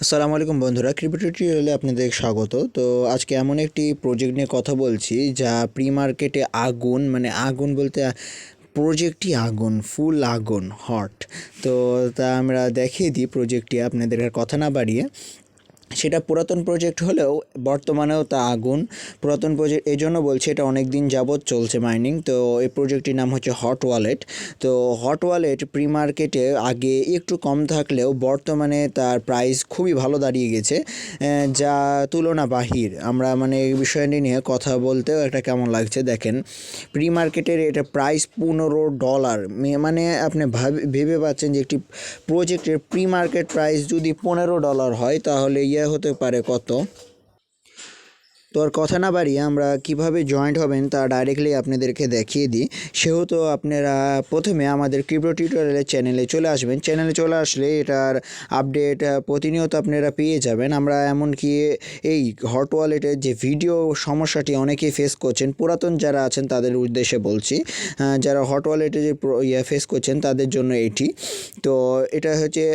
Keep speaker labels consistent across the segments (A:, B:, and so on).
A: আসসালামু আলাইকুম বন্ধুরা, ক্রিপ্টো টিউটোরিয়ালে আপনাদের স্বাগত। তো আজকে এমন একটি প্রজেক্ট নিয়ে কথা বলছি যা প্রি মার্কেটে আগুন, মানে আগুন বলতে প্রজেক্টই আগুন, ফুল আগুন, হট। তো তা আমরা দেখিয়ে দিই প্রজেক্টটি আপনাদের আর কথা না বাড়িয়ে। সেটা পুরাতন প্রজেক্ট হলেও বর্তমানেও তা আগুন। পুরাতন প্রজেক্ট এই জন্য বলছি, এটা অনেক দিন যাবৎ চলছে মাইনিং। তো এই প্রজেক্টটির নাম হচ্ছে হট ওয়ালেট। তো হট ওয়ালেট প্রি মার্কেটে আগে একটু কম থাকলেও বর্তমানে তার প্রাইস খুবই ভালো দাঁড়িয়ে গেছে, যা তুলনা বাহির। আমরা মানে এই বিষয়টি নিয়ে কথা বলতেও একটা কেমন লাগছে। দেখেন, প্রি মার্কেটের এটা প্রাইস $15, মানে আপনি ভেবে পাচ্ছেন যে একটি প্রজেক্টের প্রি মার্কেট প্রাইস যদি $15 হয় তাহলে হতে পারে কত। তো আর কথা না বাড়িয়ে আমরা কিভাবে জয়েন্ট হবেন তা ডাইরেক্টলি আপনাদেরকে দেখিয়ে দিই। সেহেতু আপনারা প্রথমে আমাদের ক্রিপ্টো টিউটোরিয়ালের চ্যানেলে চলে আসবেন। চ্যানেলে চলে আসলে এটার আপডেট প্রতিনিয়ত আপনারা পেয়ে যাবেন। আমরা এমনকি এই হট ওয়ালেটের যে ভিডিও সমস্যাটি অনেকেই ফেস করছেন, পুরাতন যারা আছেন তাদের উদ্দেশ্যে বলছি, যারা হট ওয়ালেটে যে ফেস করছেন তাদের জন্য এটি। তো এটা হচ্ছে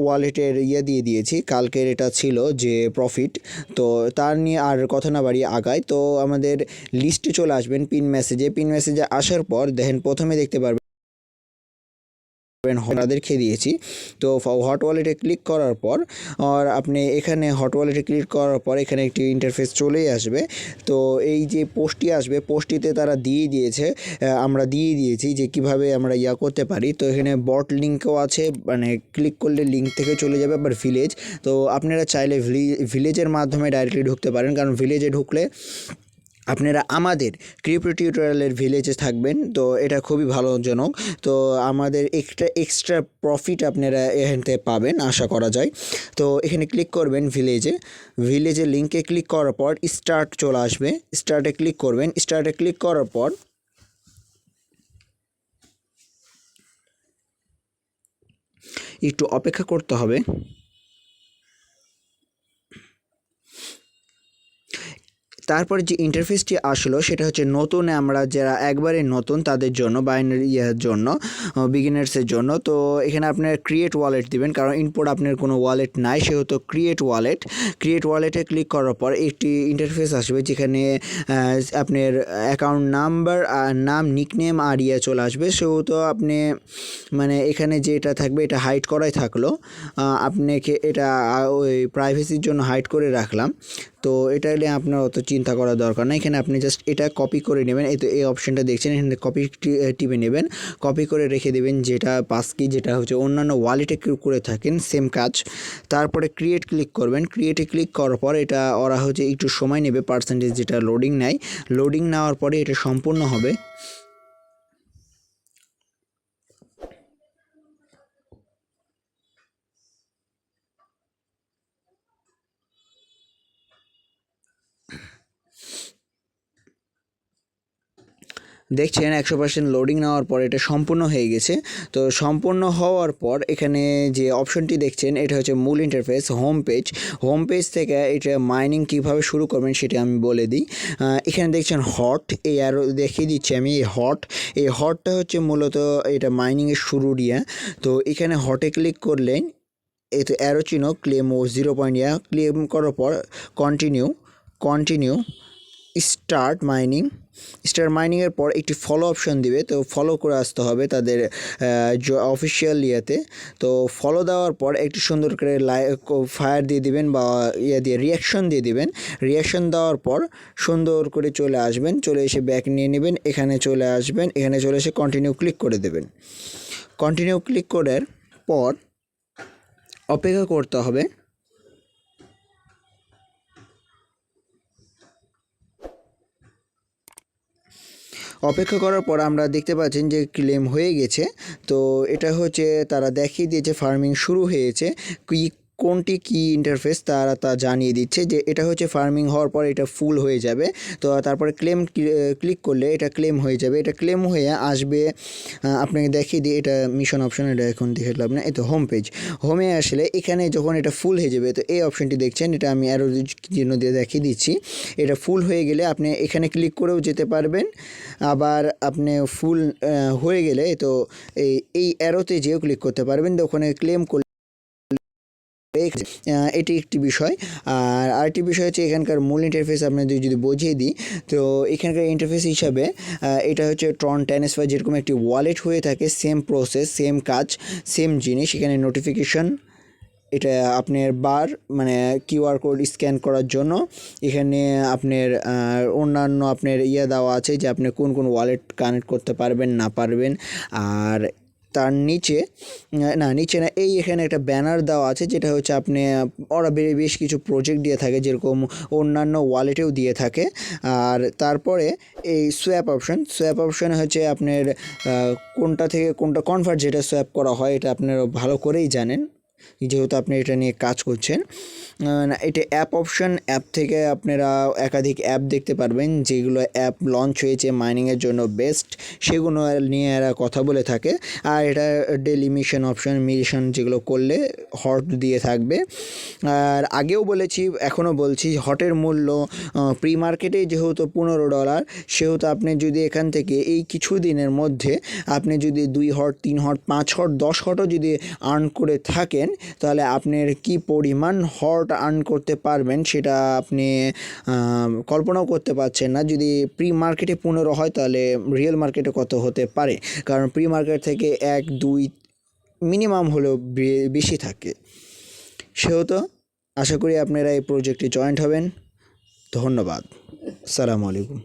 A: ওয়ালেটের দিয়ে দিয়েছি, কালকের এটা ছিল যে প্রফিট। তো তার নিয়ে আর কথা না বাড়িয়ে আগাই। তো আমাদের লিস্টে চলে আসবেন পিন মেসেজে আসার পর দেখেন প্রথমে দেখতে পারবেন তাদেরকে দিয়েছি। তো হট ওয়ালেটে ক্লিক করার পর আর আপনি এখানে হট ওয়ালেটে ক্লিক করার পর এখানে একটি ইন্টারফেস চলেই আসবে। তো এই যে পোস্টটি আসবে, পোস্টটিতে তারা দিয়েছে, আমরা দিয়েছি যে কিভাবে আমরা করতে পারি। তো এখানে বট লিঙ্কও আছে, মানে ক্লিক করলে লিঙ্ক থেকে চলে যাবে আবার ভিলেজ। তো আপনারা চাইলে ভিলেজের মাধ্যমে ডাইরেক্টলি ঢুকতে পারেন, কারণ ভিলেজে ঢুকলে আপনারা আমাদের ক্রিপ্টো টিউটোরিয়ালের ভিলেজে থাকবেন। তো এটা খুবই ভালোজনক। তো আমাদের এক্সট্রা প্রফিট আপনারা এখান থেকে পাবেন আশা করা যায়। তো এখানে ক্লিক করবেন ভিলেজের লিঙ্কে ক্লিক করার পর স্টার্ট চলে আসবে, স্টার্টে ক্লিক করবেন। স্টার্টে ক্লিক করার পর একটু অপেক্ষা করতে হবে। তারপরে যে ইন্টারফেসটি আসলো সেটা হচ্ছে নতুন, আমরা যারা একবারে নতুন তাদের জন্য, বাইনারি জন্য, বিগিনার্সের জন্য। তো এখানে আপনার ক্রিয়েট ওয়ালেট দিবেন, কারণ ইনপুট আপনার কোনো ওয়ালেট নাই, সেহেতু ক্রিয়েট ওয়ালেটে ক্লিক করার পর একটি ইন্টারফেস আসবে যেখানে আপনার অ্যাকাউন্ট নাম্বার আর নাম, নিকনেম আর চলে আসবে। সেহেতু আপনি মানে এখানে যেটা থাকবে এটা হাইড করাই থাকলো, আপনাকে এটা ওই প্রাইভেসির জন্য হাইড করে রাখলাম। তো এটা নিয়ে আপনার অত চিন্তা করার দরকার নেই। এখানে আপনি জাস্ট এটা কপি করে নেবেন। এই তো এই অপশানটা দেখছেন, এখানে কপি টিপে নেবেন, কপি করে রেখে দেবেন, যেটা পাসকি, যেটা হচ্ছে অন্যান্য ওয়ালেটে করে থাকেন সেম কাজ। তারপরে ক্রিয়েট ক্লিক করবেন। ক্রিয়েটে ক্লিক করার পর এটা ওরা হচ্ছে একটু সময় নেবে, পার্সেন্টেজ যেটা লোডিং নেয়। লোডিং নেওয়ার পরে এটা সম্পূর্ণ হবে। দেখছেন 100% লোডিং নেওয়ার পর এটা সম্পূর্ণ হয়ে গেছে। তো সম্পূর্ণ হওয়ার পর এখানে যে অপশনটি দেখছেন এটা হচ্ছে মূল ইন্টারফেস, হোম পেজ থেকে এটা মাইনিং কিভাবে শুরু করবেন সেটা আমি বলে দিই। এখানে দেখছেন হট, এই আরও দেখিয়ে দিচ্ছি আমি। এই হটটা হচ্ছে মূলত এটা মাইনিংয়ের শুরু দিয়ে। তো এখানে হটে ক্লিক করলেন, এই তো অ্যারো চিহ্ন, ক্লেম ও 0 পয়েন্ট ক্লেম করার পর কন্টিনিউ স্টার্ট মাইনিংয়ের পর একটি ফলো অপশন দিবে। তো ফলো করে আসতে হবে তাদের অফিসিয়াল তো ফলো দেওয়ার পর একটু সুন্দর করে ফায়ার দিয়ে দিবেন বা দিয়ে রিয়াকশন দিয়ে দিবেন। রিয়াকশন দেওয়ার পর সুন্দর করে চলে আসবেন, চলে এসে ব্যাক নিয়ে নেবেন, এখানে চলে আসবেন, এখানে চলে এসে কন্টিনিউ ক্লিক করে দেবেন। কন্টিনিউ ক্লিক করার পর অপেক্ষা করতে হবে। অপেক্ষা করার পর আমরা দেখতে পাচ্ছেন যে ক্লেম হয়ে গেছে। তো এটা হচ্ছে তারা দেখিয়ে দিয়েছে ফার্মিং শুরু হয়েছে। কোনটি কি ইন্টারফেস তারা তা জানিয়ে দিচ্ছে যে এটা হচ্ছে ফার্মিং হওয়ার পর এটা ফুল হয়ে যাবে। তো তারপরে ক্লিক করলে এটা ক্লেম হয়ে যাবে। এটা ক্লেম হয়ে আসবে, আপনাকে দেখিয়ে দিই, এটা মিশন অপশন, এটা এখন দেখে লাভ না। এই তো হোমে আসলে এখানে যখন এটা ফুল হয়ে যাবে, তো এই অপশনটি দেখছেন, এটা আমি অ্যারো চিহ্ন দিয়ে দেখিয়ে দিচ্ছি। এটা ফুল হয়ে গেলে আপনি এখানে ক্লিক করেও যেতে পারবেন, আবার আপনি ফুল হয়ে গেলে তো এই অ্যারোতে যেও ক্লিক করতে পারবেন। তো ওখানে ক্লেম এটি একটি বিষয়। আর আরেকটি বিষয় হচ্ছে এখানকার মূল ইন্টারফেস আপনাদের যদি বুঝিয়ে দিই, তো এখানকার ইন্টারফেস হিসাবে এটা হচ্ছে ট্রন ট্রান্সফার যেরকম একটি ওয়ালেট হয়ে থাকে, সেম প্রসেস, সেম কাজ, সেম জিনিস। এখানে নোটিফিকেশন, এটা আপনার বার মানে কিউআর কোড স্ক্যান করার জন্য। এখানে আপনার অন্যান্য আপনার দেওয়া আছে যে আপনি কোন কোন ওয়ালেট কানেক্ট করতে পারবেন না পারবেন। আর তার নিচে নিচে না, এখানে একটা ব্যানার দেওয়া আছে যেটা হচ্ছে আপনি ওরা বেশ কিছু প্রজেক্ট দিয়ে থাকে, যেরকম অন্যান্য ওয়ালেটেও দিয়ে থাকে। আর তারপরে এই সোয়াপ অপশন হচ্ছে আপনার কোনটা থেকে কোনটা কনভার্ট, যেটা সোয়াপ করা হয় এটা আপনারা ভালো করেই জানেন যেহেতু আপনি এটা নিয়ে কাজ করছেন। এটা অ্যাপ থেকে আপনারা একাধিক অ্যাপ দেখতে পারবেন, যেগুলো অ্যাপ লঞ্চ হয়েছে মাইনিংয়ের জন্য বেস্ট, সেগুলো নিয়ে এরা কথা বলে থাকে। আর এটা ডেলি মিশন যেগুলো করলে হট দিয়ে থাকবে। আর আগেও বলেছি, এখনও বলছি, হটের মূল্য প্রি মার্কেটে যেহেতু $15, সেহেতু আপনি যদি এখান থেকে এই কিছু দিনের মধ্যে আপনি যদি 2 হট, 3 হট, 5 হট, 10 হটও যদি আর্ন করে থাকেন, তাহলে আপনার কি পরিমাণ হট আর্ন করতে পারবেন সেটা আপনি কল্পনাও করতে পারছেন না। যদি প্রি মার্কেটে 15 হয়, তাহলে রিয়েল মার্কেটে কত হতে পারে, কারণ প্রি মার্কেট থেকে 1-2 মিনিমাম হলেও বেশি থাকে। সেহেতু আশা করি আপনারা এই প্রজেক্টে জয়েন্ট হবেন। ধন্যবাদ। আসসালামু আলাইকুম।